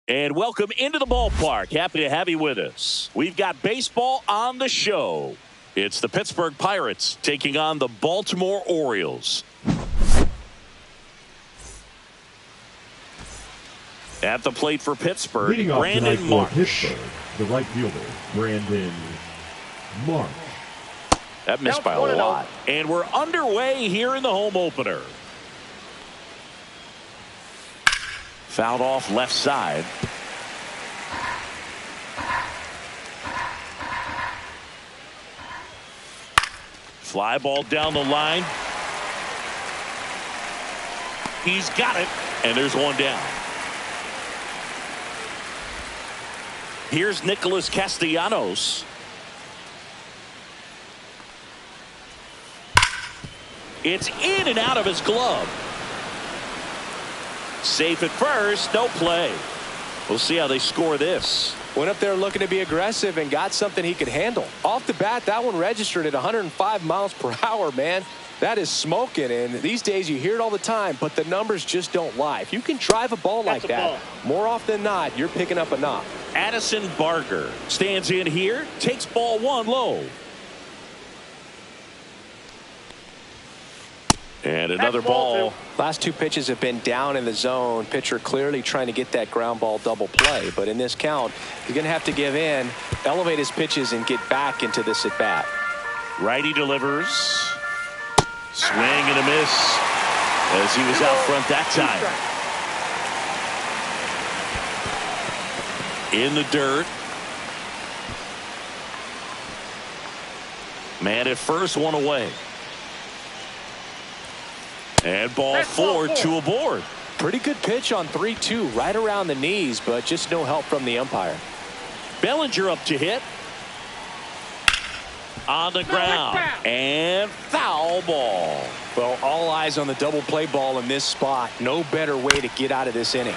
And welcome into the ballpark. Happy to have you with us. We've got baseball on the show. It's the Pittsburgh Pirates taking on the Baltimore Orioles. At the plate for Pittsburgh, Brandon Marsh. Pittsburgh, the right fielder, Brandon Marsh. That missed by a lot. And we're underway here in the home opener. Fouled off left side. Fly ball down the line. He's got it. And there's one down. Here's Nicholas Castellanos. It's in and out of his glove. Safe at first, no play. We'll see how they score this. Went up there looking to be aggressive and got something he could handle. Off the bat, that one registered at 105 miles per hour, man. That is smoking, and these days you hear it all the time, but the numbers just don't lie. If you can drive a ball like that, more often than not, you're picking up a knock. Addison Barger stands in here, takes ball one low. And another ball. Last two pitches have been down in the zone. Pitcher clearly trying to get that ground ball double play. But in this count, he's going to have to give in, elevate his pitches, and get back into this at bat. Righty delivers. Swing and a miss as he was out front that time. In the dirt. Man at first, one away. And ball four, two aboard. Pretty good pitch on 3-2, right around the knees, but just no help from the umpire. Bellinger up to hit. On the ground. And foul ball. Well, all eyes on the double play ball in this spot. No better way to get out of this inning.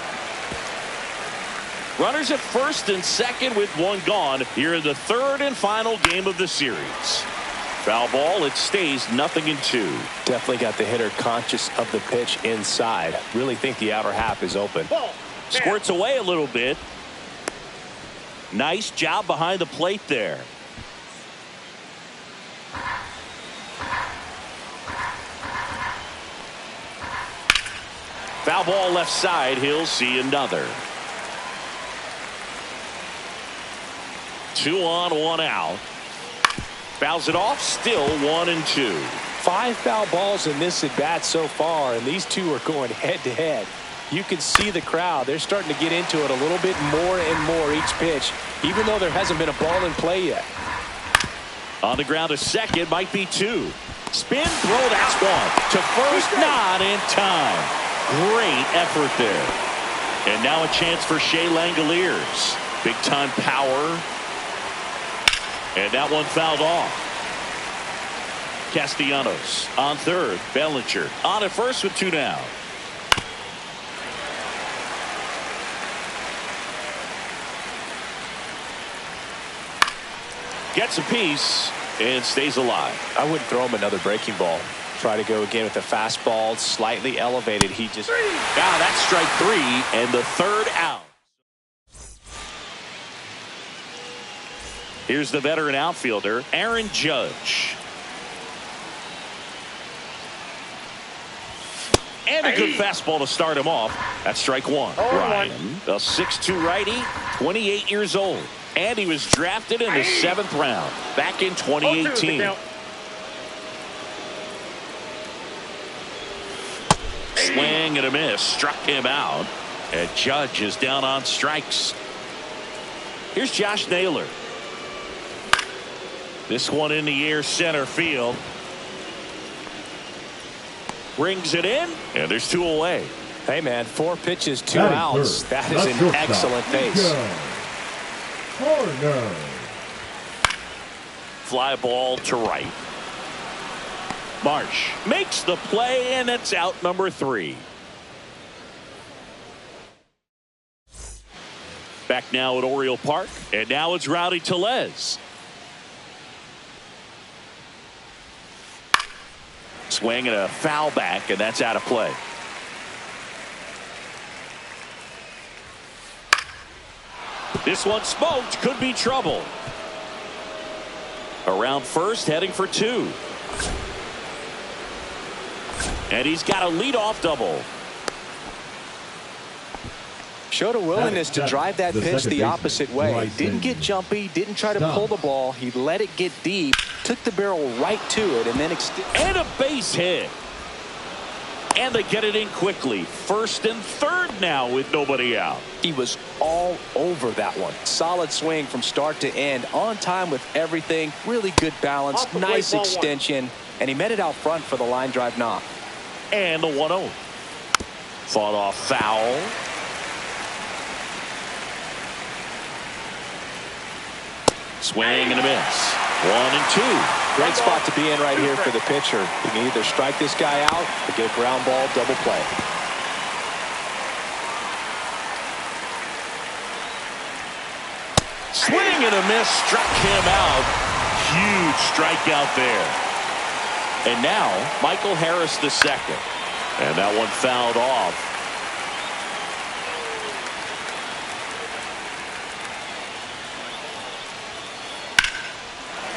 Runners at first and second with one gone here in the third and final game of the series. Foul ball, it stays 0-2. Definitely got the hitter conscious of the pitch inside. Really think the outer half is open. Squirts away a little bit. Nice job behind the plate there. Foul ball left side. He'll see another. 2 on, 1 out. Fouls it off, still 1-2. 5 foul balls in this at bat so far, and these two are going head to head. You can see the crowd. They're starting to get into it a little bit more and more each pitch, even though there hasn't been a ball in play yet. On the ground to second, might be 2. Spin, throw, that's 1. To first, not in time. Great effort there. And now a chance for Shea Langoliers. Big time power. And that one fouled off. Castellanos on third. Bellinger on at first with 2 down. Gets a piece and stays alive. I wouldn't throw him another breaking ball. Try to go again with the fastball, slightly elevated. He just... That's strike 3 and the third out. Here's the veteran outfielder, Aaron Judge. And a good fastball to start him off. That's strike 1. Ryan, a 6'2" righty, 28 years old. And he was drafted in the 7th round back in 2018. Swing and a miss. Struck him out. And Judge is down on strikes. Here's Josh Naylor. This one in the air center field. Brings it in, and there's 2 away. Hey, man, 4 pitches, 2 outs. That is an excellent base. Fly ball to right. Marsh makes the play, and it's out number 3. Back now at Oriole Park, and now it's Rowdy Tellez. Swing and a foul back, and that's out of play. This one smoked, could be trouble. Around first, heading for 2. And he's got a leadoff double. Showed a willingness to drive that pitch the opposite way. Didn't get jumpy, didn't try to pull the ball. He let it get deep, took the barrel right to it, and then and a base hit. And they get it in quickly. First and third now with nobody out. He was all over that one. Solid swing from start to end. On time with everything. Really good balance. Nice extension. And he met it out front for the line drive knock. And the 1-0. Fought off foul. Swing and a miss. 1-2. Great spot to be in right here for the pitcher. You can either strike this guy out or get a ground ball double play. Swing and a miss, struck him out. Huge strikeout there. And now Michael Harris the second. And that one fouled off.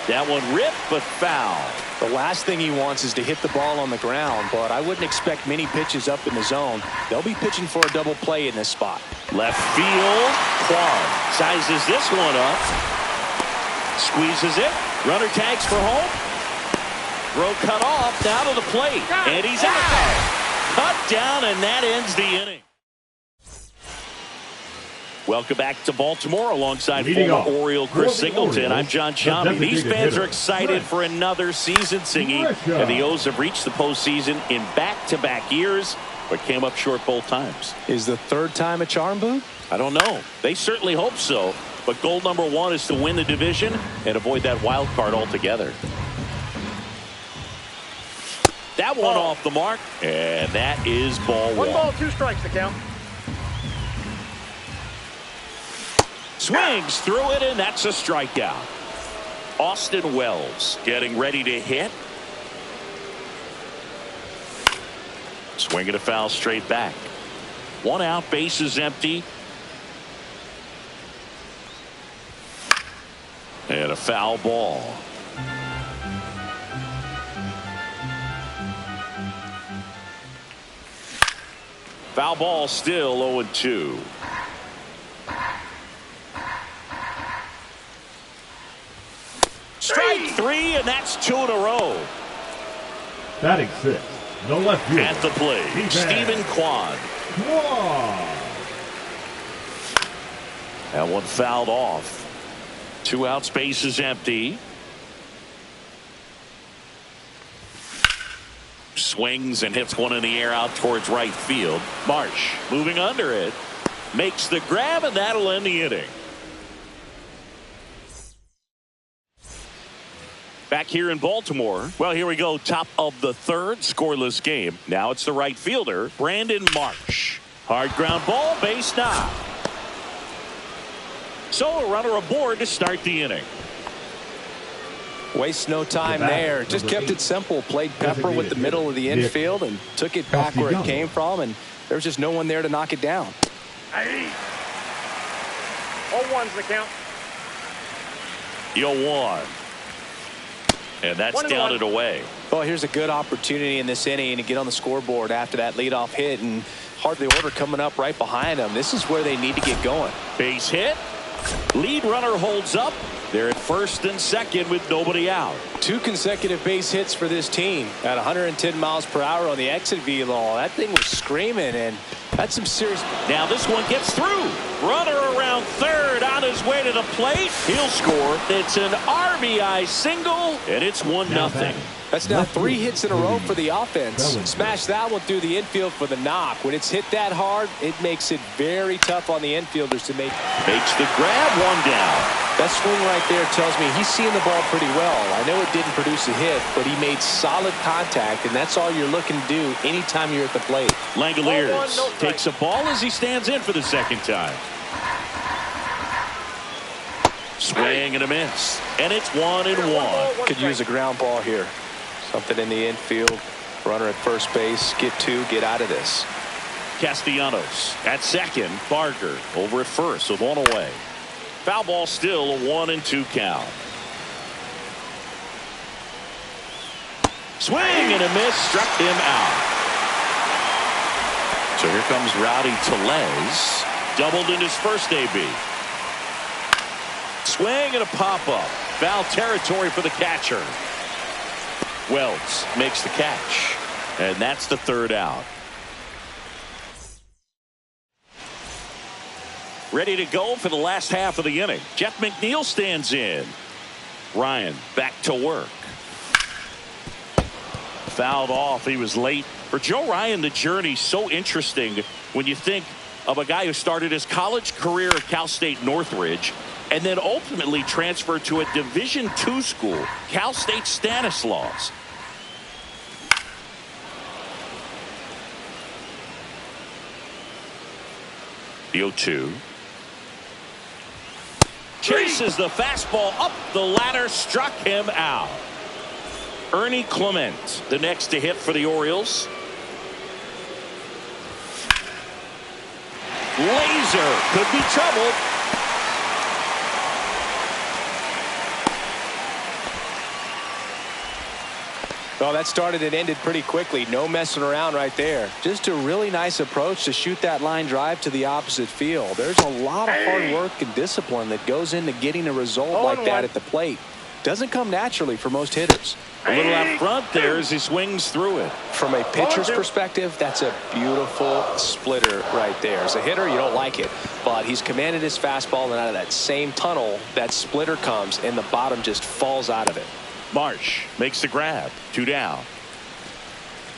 That one ripped, but foul. The last thing he wants is to hit the ball on the ground, but I wouldn't expect many pitches up in the zone. They'll be pitching for a double play in this spot. Left field, Kwan sizes this one up. Squeezes it. Runner tags for home. Throw cut off, down to the plate. And he's out. Cut down, and that ends the inning. Welcome back to Baltimore alongside former Oriole Chris Singleton. I'm John Sciambi. These fans are excited for another season, Singy. And the O's have reached the postseason in back-to-back years, but came up short both times. Is the third time a charm, Boo? I don't know. They certainly hope so. But goal number 1 is to win the division and avoid that wild card altogether. That one off the mark, and that is ball 1. 1 ball, 2 strikes to count. Swings through it, and that's a strikeout. Austin Wells getting ready to hit. Swinging a foul straight back. 1 out, bases empty. And a foul ball. Foul ball still 0-2. Strike 3, and that's 2 in a row. Batting 6, the left fielder. At the plate, Stephen Kwan. That one fouled off. 2 outs, bases empty. Swings and hits one in the air out towards right field. Marsh moving under it. Makes the grab, and that'll end the inning. Back here in Baltimore. Well, here we go. Top of the third. Scoreless game. Now it's the right fielder, Brandon Marsh. Hard ground ball, base knock. So a runner aboard to start the inning. Wastes no time there. Just kept it simple. Played pepper with the middle of the infield and took it back where it came from. And there's just no one there to knock it down. 0-1's the count. 0-1. And that's down and away. Well, here's a good opportunity in this inning to get on the scoreboard after that leadoff hit, and hardly order coming up right behind them. This is where they need to get going. Base hit. Lead runner holds up. They're at first and second with nobody out. 2 consecutive base hits for this team at 110 miles per hour on the exit velo. That thing was screaming, and that's some serious. Now this one gets through. Runner around third on his way to the plate. He'll score. It's an RBI single, and it's 1-0. That's now 3 hits in a row for the offense. Smash that one through the infield for the knock. When it's hit that hard, it makes it very tough on the infielders to make. Makes the grab, 1 down. That swing right there tells me he's seeing the ball pretty well. I know it didn't produce a hit, but he made solid contact, and that's all you're looking to do anytime you're at the plate. Langoliers takes a ball as he stands in for the second time. Swing and a miss, and it's 1-1. Could use a ground ball here. Something in the infield. Runner at first base. Get 2. Get out of this. Castellanos at second. Barker over at first with 1 away. Foul ball, still a 1-2 count. Swing and a miss, struck him out. So here comes Rowdy Tellez. Doubled in his first AB. Swing and a pop-up. Foul territory for the catcher. Wells makes the catch. And that's the third out. Ready to go for the last half of the inning. Jeff McNeil stands in. Ryan back to work. Fouled off. He was late. For Joe Ryan, the journey's so interesting when you think of a guy who started his college career at Cal State Northridge and then ultimately transferred to a Division II school, Cal State Stanislaus. The 0-2. Chases the fastball up the ladder, struck him out. Ernie Clement, the next to hit for the Orioles. Laser could be trouble. Well, that started and ended pretty quickly. No messing around right there. Just a really nice approach to shoot that line drive to the opposite field. There's a lot of hard work and discipline that goes into getting a result like that at the plate. Doesn't come naturally for most hitters. A little out front there as he swings through it. From a pitcher's perspective, that's a beautiful splitter right there. As a hitter, you don't like it, but he's commanded his fastball, and out of that same tunnel, that splitter comes, and the bottom just falls out of it. Marsh makes the grab. 2 down.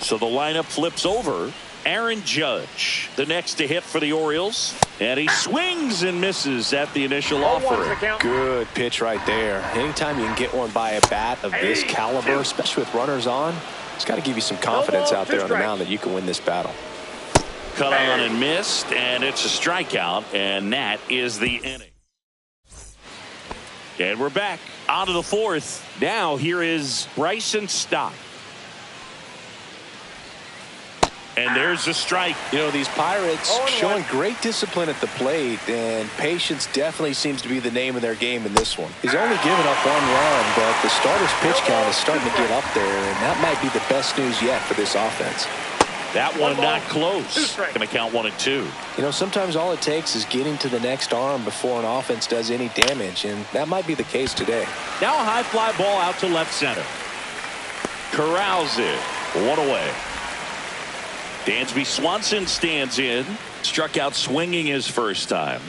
So the lineup flips over. Aaron Judge, the next to hit for the Orioles. And he swings and misses at the initial offer. Good pitch right there. Anytime you can get one by a bat of this caliber, especially with runners on, it's got to give you some confidence out there on the mound that you can win this battle. Cut on and missed, and it's a strikeout, and that is the inning. And we're back out of the fourth. Now here is Bryson Stott. And there's a strike. You know, these Pirates showing great discipline at the plate, and patience definitely seems to be the name of their game in this one. He's only given up 1 run, but the starter's pitch count is starting to get up there, and that might be the best news yet for this offense. That one not close. Going to count 1-2. You know, sometimes all it takes is getting to the next arm before an offense does any damage, and that might be the case today. Now a high fly ball out to left center. Corrals it. 1 away. Dansby Swanson stands in. Struck out swinging his first time.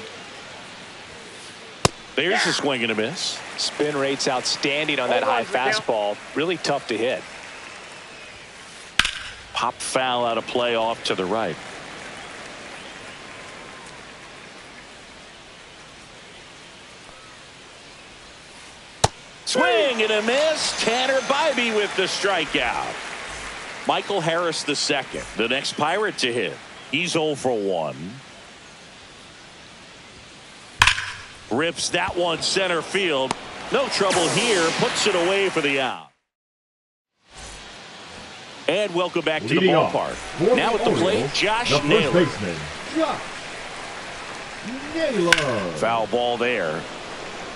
There's a swing and a miss. Spin rate's outstanding on that high fastball. Really tough to hit. Pop foul out of play off to the right. Swing and a miss. Tanner Bybee with the strikeout. Michael Harris the second, the next Pirate to hit. He's 0 for 1. Rips that one center field. No trouble here. Puts it away for the out. And welcome back to the ballpark. Now at the plate, Josh Naylor. Foul ball there.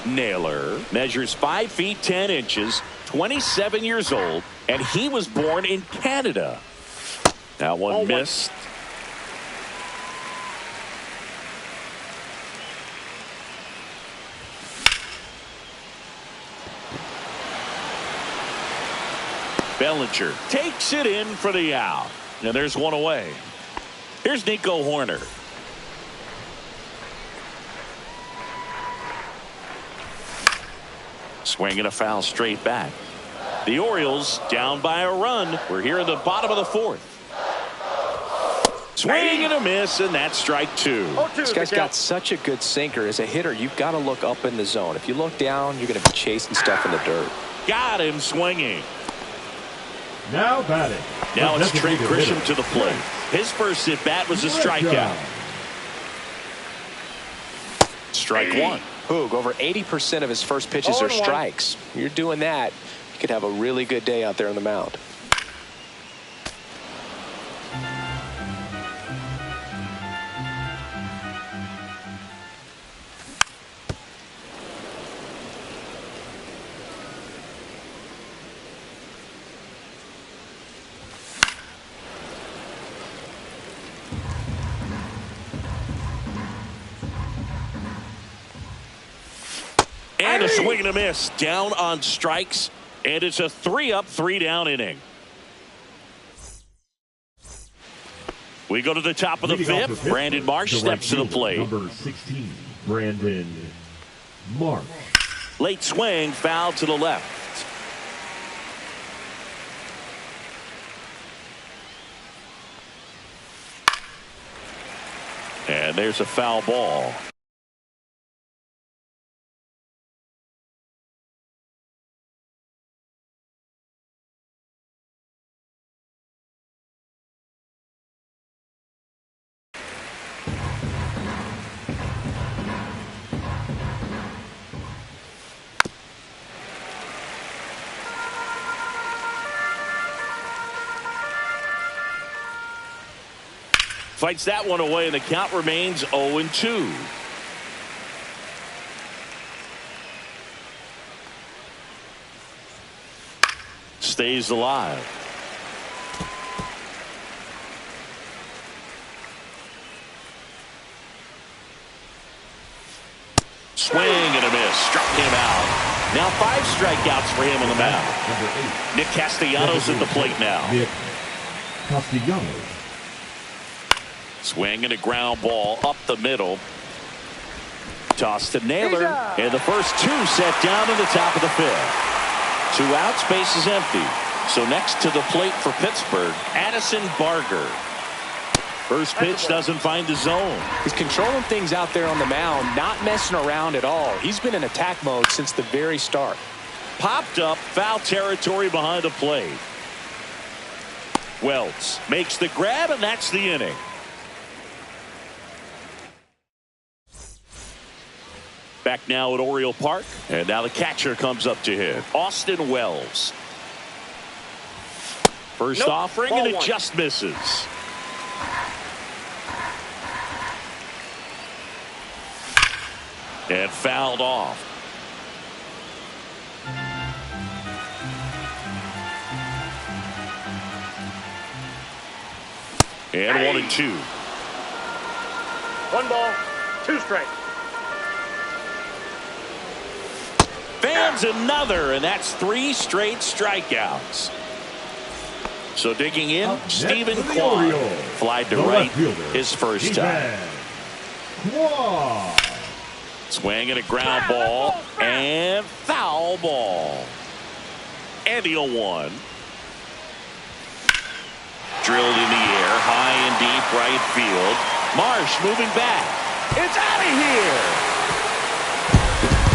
Naylor measures 5 feet 10 inches, 27 years old, and he was born in Canada. That one missed. Bellinger takes it in for the out. And there's 1 away. Here's Nico Horner. Swinging a foul straight back. The Orioles down by a run. We're here in the bottom of the fourth. Swing and a miss, and that's strike 2. This guy's got such a good sinker. As a hitter, you've got to look up in the zone. If you look down, you're going to be chasing stuff in the dirt. Got him swinging. Now batting. Now it's Trey Grisham to the plate. His first at bat was a strikeout. Strike 1. Hoog, over 80% of his first pitches are strikes. You're doing that, you could have a really good day out there on the mound. Swing and a miss. Down on strikes. And it's a 3-up, 3-down inning. We go to the top of the fifth. Brandon Marsh steps to the plate. Number 16, Brandon Marsh. Late swing, foul to the left. And there's a foul ball. Fights that one away, and the count remains 0-2. Stays alive. Swing and a miss. Struck him out. Now 5 strikeouts for him on the mound. Nick Castellanos at the plate now. Nick Castellanos. Swing and a ground ball up the middle. Toss to Naylor. And the first 2 set down in the top of the 5th. 2 outs, base is empty. So next to the plate for Pittsburgh, Addison Barger. First pitch doesn't find the zone. He's controlling things out there on the mound, not messing around at all. He's been in attack mode since the very start. Popped up, foul territory behind the plate. Wells makes the grab, and that's the inning. Back now at Oriole Park, and now the catcher comes up to hit. Austin Wells. First offering, and it just misses. And fouled off. And 1-2. 1 ball, 2 strikes. Fans another, and that's 3 straight strikeouts. So digging in, Stephen Kwan. Flied to right, his first time. Swing and a ground ball, and foul ball. And the 0-1. Drilled in the air, high and deep right field. Marsh moving back. It's out of here.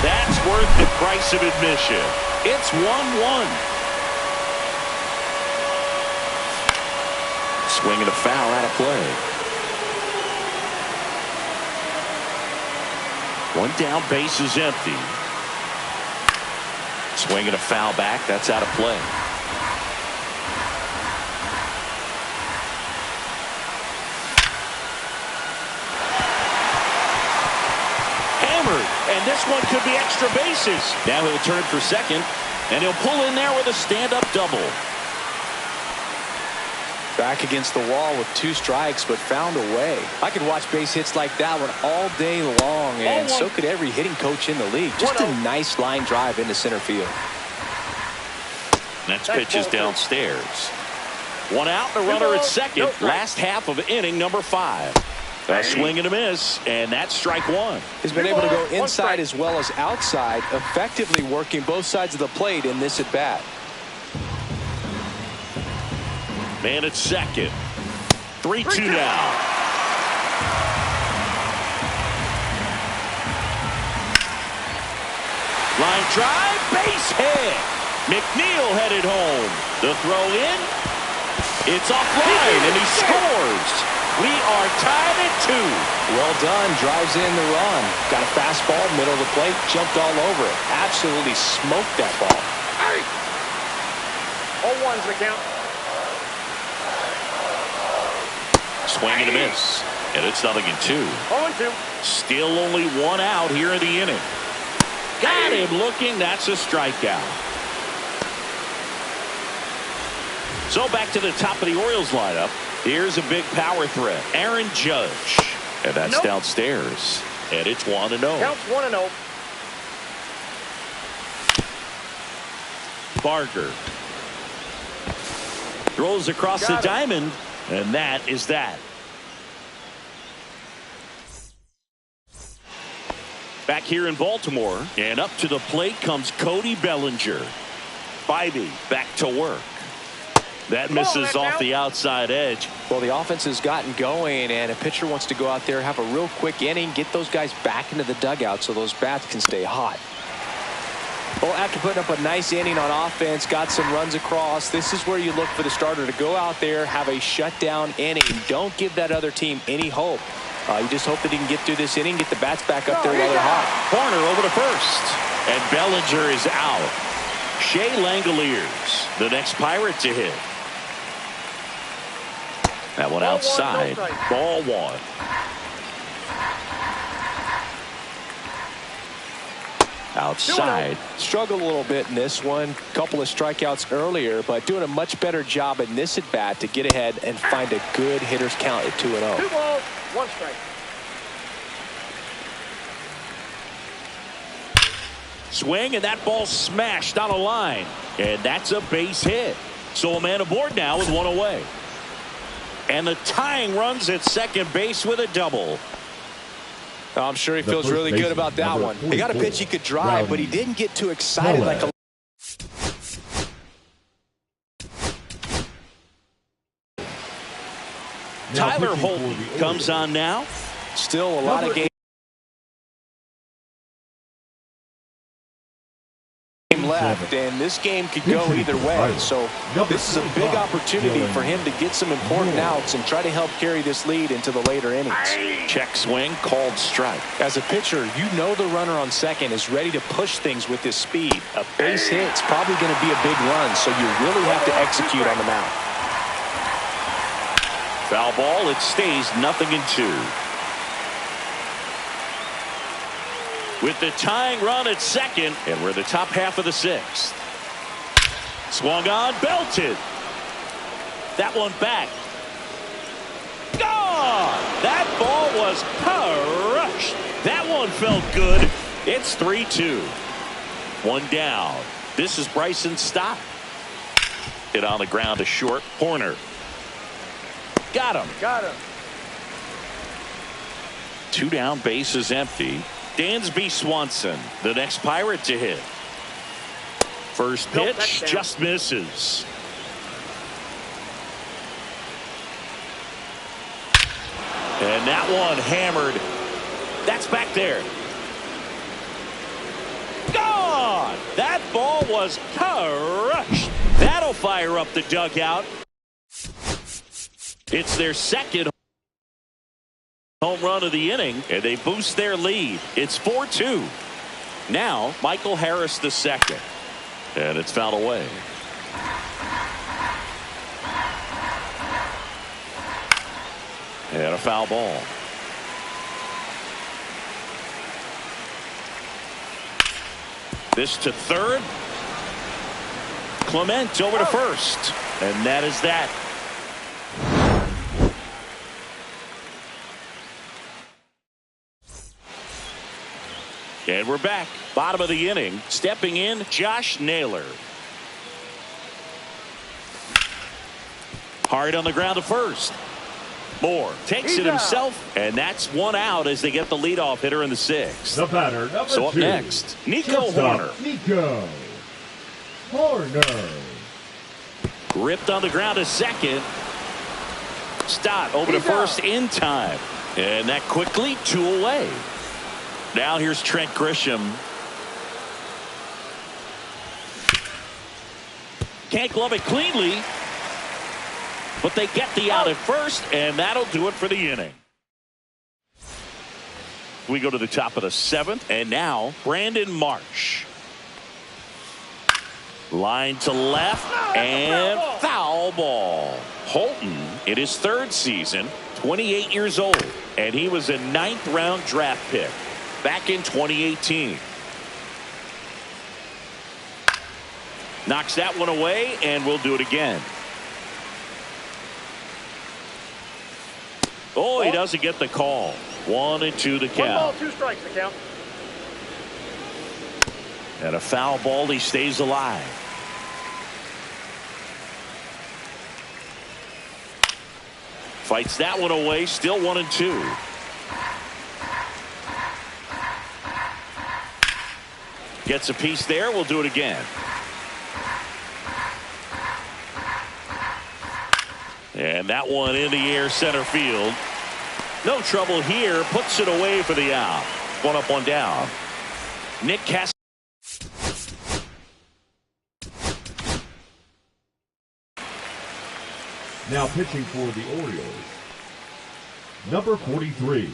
That's worth the price of admission. It's 1-1. Swing and a foul out of play. 1 down, base is empty. Swing and a foul back. That's out of play. Hammered, and this one could be extra bases. Now he'll turn for second, and he'll pull in there with a stand-up double. Back against the wall with 2 strikes, but found a way. I could watch base hits like that one all day long, and so could every hitting coach in the league. Just a nice line drive into center field. Next pitch is downstairs. 1 out, and a runner at second. Last half of inning number 5. A swing and a miss, and that's strike 1. He's been able to go inside as well as outside, effectively working both sides of the plate in this at bat. Man at second. 3-2 now. Line drive, base hit. McNeil headed home. The throw in. It's offline, and he scores. We are tied at 2. Well done. Drives in the run. Got a fastball, middle of the plate, jumped all over it. Absolutely smoked that ball. 0-1's the count. Swing and a miss. And it's 0-2. 0-2. Still only 1 out here in the inning. Got him looking. That's a strikeout. So back to the top of the Orioles lineup. Here's a big power threat. Aaron Judge. And that's downstairs. And it's 1-0. Counts 1-0. Barger. Throws across the diamond, and that is that. Back here in Baltimore, and up to the plate comes Cody Bellinger. Bybee back to work. That misses off the outside edge. Well, the offense has gotten going, and a pitcher wants to go out there, have a real quick inning, get those guys back into the dugout so those bats can stay hot. Well, after putting up a nice inning on offense, got some runs across, this is where you look for the starter to go out there, have a shutdown inning. Don't give that other team any hope. You just hope that he can get through this inning, get the bats back up there while they're hot. Corner over to first, and Bellinger is out. Shea Langoliers, the next Pirate to hit. That one outside. Ball one. Outside. Struggled a little bit in this one. Couple of strikeouts earlier, but doing a much better job in this at bat to get ahead and find a good hitter's count at 2-0. 2 balls, 1 strike. Swing, and that ball smashed on a line. And that's a base hit. So a man aboard now with one away. And the tying runs at second base with a double. I'm sure he feels really good about that one. He got a pitch he could drive, but he didn't get too excited like a... Tyler Holton comes on now. Still a lot of games left, and this game could go either way. So this is a big opportunity for him to get some important outs and try to help carry this lead into the later innings. Check swing, called strike. As a pitcher, you know the runner on second is ready to push things with his speed. A base hit's probably going to be a big run, so you really have to execute on the mound. Foul ball, it stays 0-2. With the tying run at second, and we're the top half of the 6th. Swung on, belted. That one back. Gone! That ball was crushed. That one felt good. It's 3-2. One down. This is Bryson Stott. Hit on the ground to short. Horner. Got him. Got him. 2 down, base is empty. Dansby Swanson, the next Pirate to hit. First pitch just misses. And that one hammered. That's back there. Gone! That ball was crushed. That'll fire up the dugout. It's their second home run of the inning, and they boost their lead. It's 4-2. Now, Michael Harris the second. And it's fouled away. And a foul ball. This to third. Clement over to first. And that is that. And we're back. Bottom of the inning. Stepping in, Josh Naylor. Hard on the ground to first. Moore takes it himself, and that's one out as they get the leadoff hitter in the 6th. The batter, number 2. So up next, Nico Horner. Nico Horner. Ripped on the ground to second. Stott over to first in time. And that quickly 2 away. Now here's Trent Grisham. Can't glove it cleanly. But they get the out at first, and that'll do it for the inning. We go to the top of the 7th, and now Brandon Marsh. Line to left, and foul ball. Holton, in his 3rd season, 28 years old, and he was a 9th-round draft pick back in 2018. Knocks that one away, and we'll do it again. Oh, he doesn't get the call. 1-2 the count. 1 ball, 2 strikes the count. And a foul ball, he stays alive. Fights that one away, still 1-2. Gets a piece there. We'll do it again. And that one in the air center field. No trouble here. Puts it away for the out. One up, one down. Nick Cass. Now pitching for the Orioles, number 43,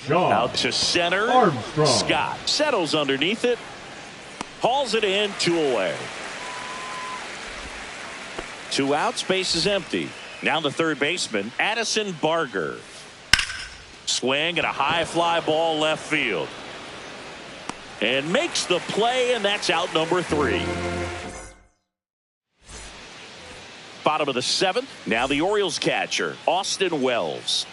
Sean Out to center. Armstrong. Scott settles underneath it. Hauls it in, 2 away. 2 outs, base is empty. Now the third baseman, Addison Barger. Swing and a high fly ball left field. And makes the play, and that's out number 3. Bottom of the 7th. Now the Orioles catcher, Austin Wells.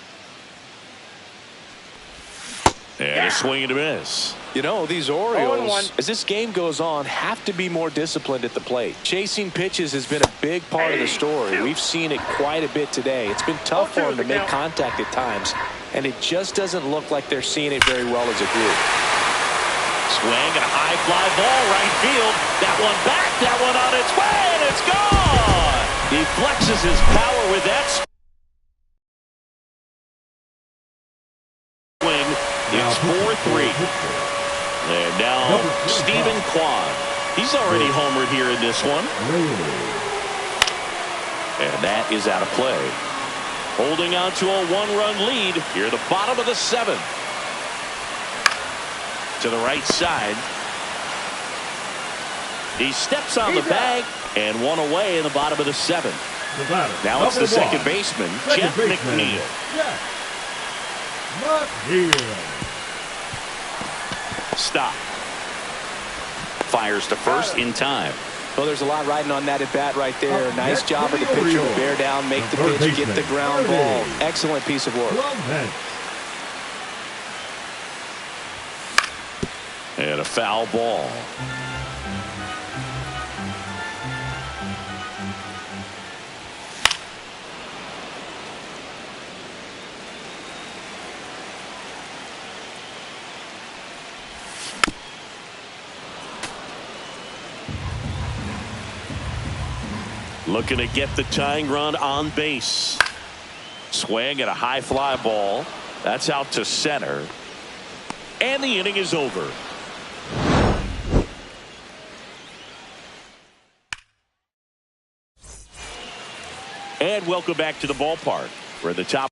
And a swing and a miss. You know, these Orioles, as this game goes on, have to be more disciplined at the plate. Chasing pitches has been a big part of the story. We've seen it quite a bit today. It's been tough for them to make contact at times, and it just doesn't look like they're seeing it very well as a group. Swing and a high fly ball right field. That one back, that one on its way, and it's gone. He flexes his power with that swing. It's 4-3. And now Stephen Kwan. He's already homered here in this one. And that is out of play. Holding on to a 1-run lead here at the bottom of the 7th. To the right side. He steps on the bag, and 1 away in the bottom of the 7th. Now it's the second baseman, Jeff McNeil. Stop. Fires to first in time. Well, there's a lot riding on that at bat right there. Nice job of the pitcher to bear down, make the pitch, get the ground ball. Excellent piece of work. And a foul ball. Looking to get the tying run on base. Swing and a high fly ball. That's out to center. And the inning is over. And welcome back to the ballpark. We're at the top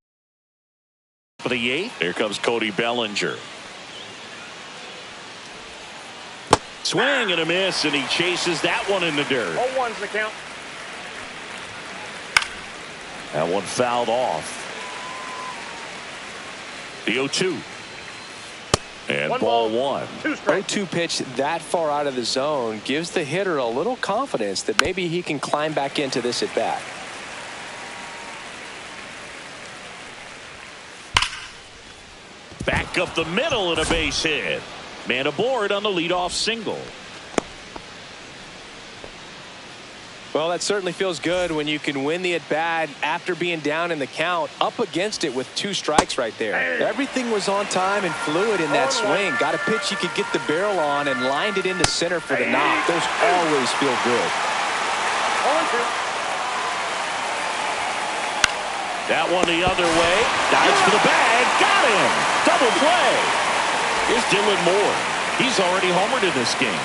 of the 8th. Here comes Cody Bellinger. Swing and a miss, and he chases that one in the dirt. 0-1's the count. That one fouled off. The 0-2. And ball 1. 0-2 pitch that far out of the zone gives the hitter a little confidence that maybe he can climb back into this at bat. Back up the middle and a base hit. Man aboard on the leadoff single. Well, that certainly feels good when you can win the at-bat after being down in the count, up against it with 2 strikes right there. Everything was on time and fluid in that swing. Got a pitch you could get the barrel on and lined it into center for the knock. Those always feel good. That one the other way. Dives for the bag. Got him. Double play. Here's Dylan Moore. He's already homered in this game.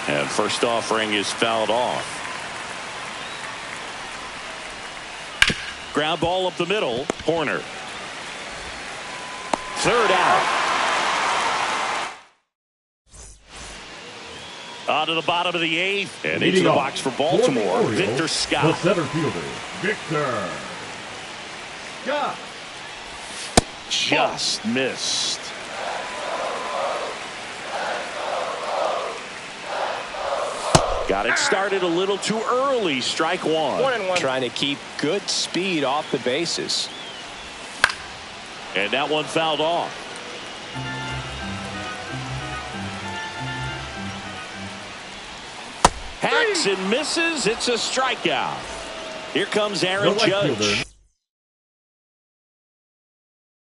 And first offering is fouled off. Ground ball up the middle. Horner. Third out. On to the bottom of the 8th. And into the box for Baltimore. Victor Scott. The center fielder, Victor Scott. Just missed. Got it started a little too early. Strike 1. Trying to keep good speed off the bases. And that one fouled off. Hacks and misses. It's a strikeout. Here comes Aaron Judge.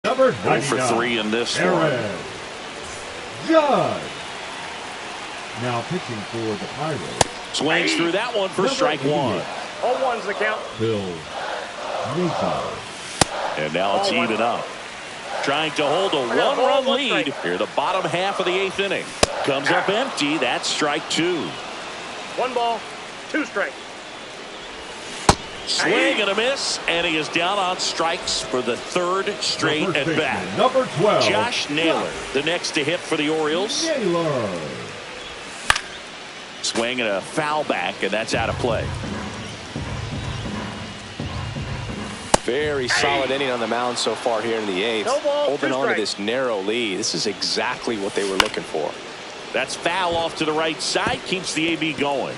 Number 0 for 3 in this one. Aaron Judge. Now pitching for the Pirates. Swings through that one for strike 1. 0-1's the count. Bill Nathan. And now it's even up. Trying to hold a one-run lead here the bottom half of the 8th inning. Comes up empty. That's strike 2. 1 ball, 2 strikes. Swing and a miss, and he is down on strikes for the 3rd straight at bat. Number 12. Josh Naylor, the next to hit for the Orioles. Naylor. Swing and a foul back, and that's out of play. Very solid inning on the mound so far here in the 8th. No ball, holding 2 on to strikes. this narrow lead. This is exactly what they were looking for. That's foul off to the right side, keeps the AB going.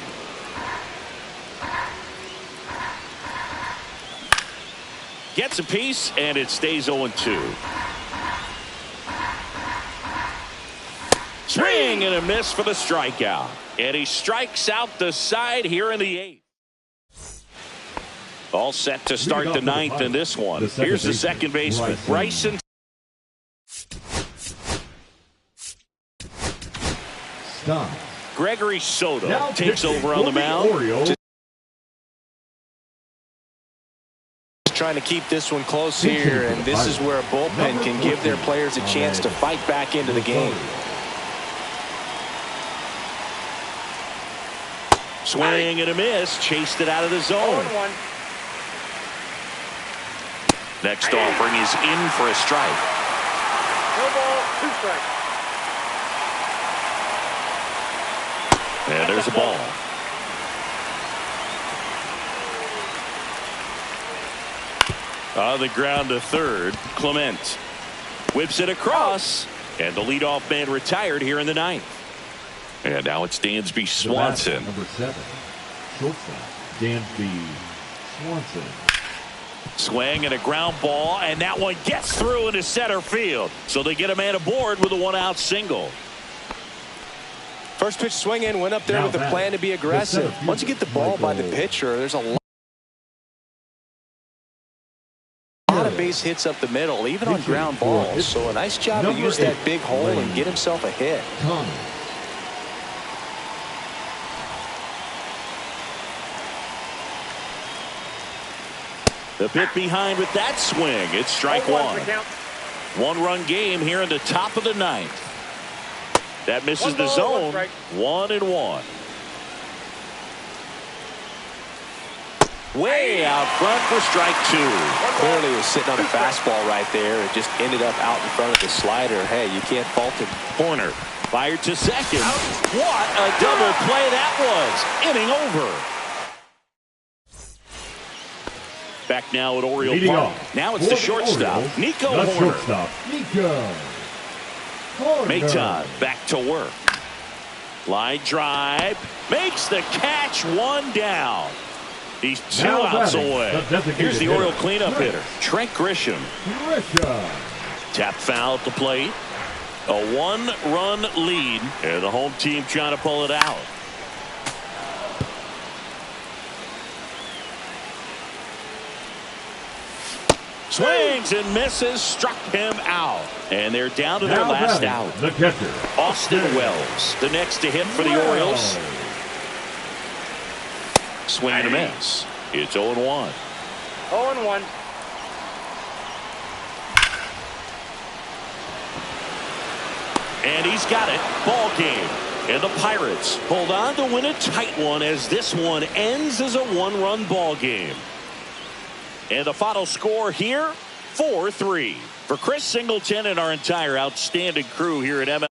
Gets a piece, and it stays 0-2. Swing and a miss for the strikeout. And he strikes out the side here in the 8th. All set to start the 9th in this one. Here's the second baseman, Bryson. Stop. Gregory Soto Now takes pitching over on the for mound. Orioles. Trying to keep this one close here, and this is where a bullpen can give their players a chance to fight back into the game. Swing and a miss, chased it out of the zone. 0-1. Next offering is in for a strike. No ball, 2 strikes. And there's a ball. On the ground to third, Clement whips it across, and the leadoff man retired here in the 9th. And now it's Dansby Swanson. Number 7. Shortstop. Dansby Swanson. Swing and a ground ball, and that one gets through into center field. So they get a man aboard with a 1-out single. First pitch swing in, went up there with a plan to be aggressive. Once you get the ball by the pitcher, there's a lot of base hits up the middle, even on ground balls. So a nice job to use that big hole and get himself a hit. The pit behind with that swing. It's strike 1. 1-run game here in the top of the 9th. That misses the zone. 1-1. Way out front for strike 2. Clearly was sitting on a fastball right there. It just ended up out in front of the slider. Hey, you can't fault him. Corner. Fired to second. What a double play that was. Inning over. Back now at Oriole Park. Now it's the shortstop, Nico Horner. Maton back to work. Line drive. Makes the catch, 1 down. He's 2 outs away. Here's the Oriole cleanup hitter, Trent Grisham. Tap foul at the plate. A 1-run lead, and the home team trying to pull it out. Swings and misses, struck him out. And they're down to their last out. The catcher, Austin Wells, the next to hit for the Orioles. Swing and a miss. It's 0-1. 0-1. And he's got it. Ball game. And the Pirates hold on to win a tight one as this one ends as a 1-run ball game. And the final score here, 4-3. For Chris Singleton and our entire outstanding crew here at MS.